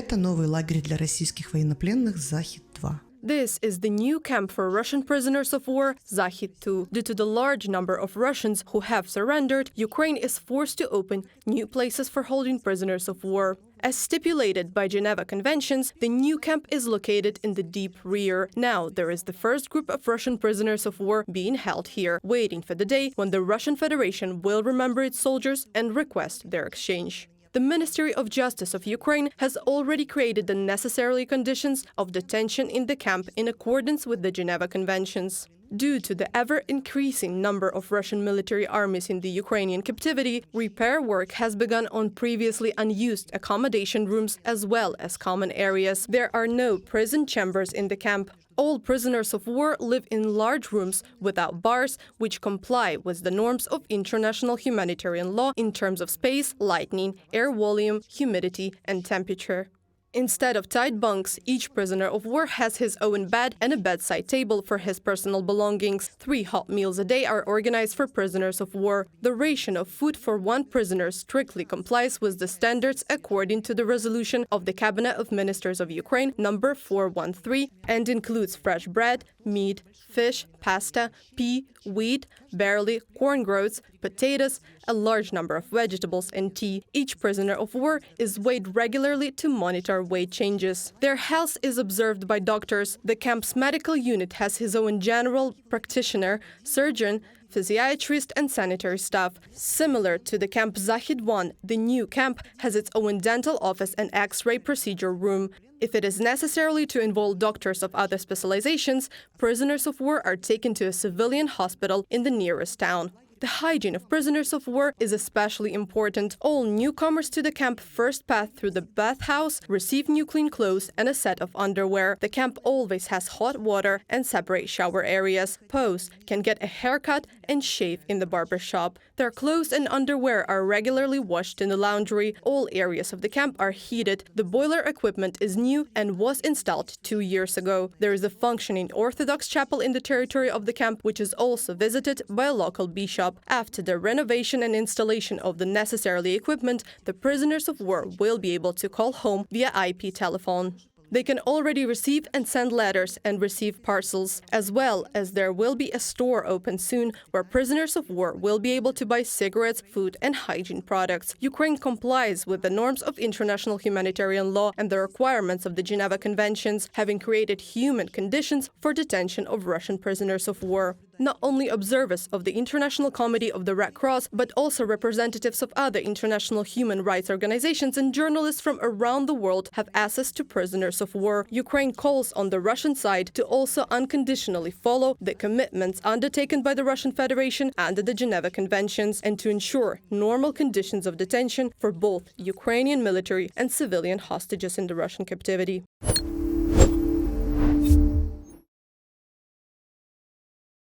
Это новый лагерь для российских военнопленных «Захид-2». This is the new camp for Russian prisoners of war, Zakhid 2. Due to the large number of Russians who have surrendered, Ukraine is forced to open new places for holding prisoners of war. As stipulated by Geneva Conventions, the new camp is located in the deep rear. Now there is the first group of Russian prisoners of war being held here, waiting for the day when the Russian Federation will remember its soldiers and request their exchange. The Ministry of Justice of Ukraine has already created the necessary conditions of detention in the camp in accordance with the Geneva Conventions. Due to the ever-increasing number of Russian military armies in the Ukrainian captivity, repair work has begun on previously unused accommodation rooms as well as common areas. There are no prison chambers in the camp. All prisoners of war live in large rooms without bars, which comply with the norms of international humanitarian law in terms of space, lighting, air volume, humidity, and temperature. Instead of tight bunks, each prisoner of war has his own bed and a bedside table for his personal belongings. 3 hot meals a day are organized for prisoners of war. The ration of food for one prisoner strictly complies with the standards according to the resolution of the Cabinet of Ministers of Ukraine number 413 and includes fresh bread, meat, fish, pasta, pea, wheat, barley, corn groats, potatoes, a large number of vegetables and tea. Each prisoner of war is weighed regularly to monitor weight changes. Their health is observed by doctors. The camp's medical unit has his own general practitioner, surgeon, physiatrist and sanitary staff. Similar to the camp Zakhid 1, the new camp has its own dental office and X-ray procedure room. If it is necessary to involve doctors of other specializations, prisoners of war are taken to a civilian hospital in the nearest town. The hygiene of prisoners of war is especially important. All newcomers to the camp first pass through the bathhouse, receive new clean clothes and a set of underwear. The camp always has hot water and separate shower areas. POWs can get a haircut and shave in the barbershop. Their clothes and underwear are regularly washed in the laundry. All areas of the camp are heated. The boiler equipment is new and was installed 2 years ago. There is a functioning Orthodox chapel in the territory of the camp, which is also visited by a local bishop. After the renovation and installation of the necessary equipment, the prisoners of war will be able to call home via IP telephone. They can already receive and send letters and receive parcels, as well as there will be a store open soon where prisoners of war will be able to buy cigarettes, food and hygiene products. Ukraine complies with the norms of international humanitarian law and the requirements of the Geneva Conventions, having created human conditions for detention of Russian prisoners of war. Not only observers of the International Committee of the Red Cross, but also representatives of other international human rights organizations and journalists from around the world have access to prisoners of war. Ukraine calls on the Russian side to also unconditionally follow the commitments undertaken by the Russian Federation under the Geneva Conventions and to ensure normal conditions of detention for both Ukrainian military and civilian hostages in the Russian captivity.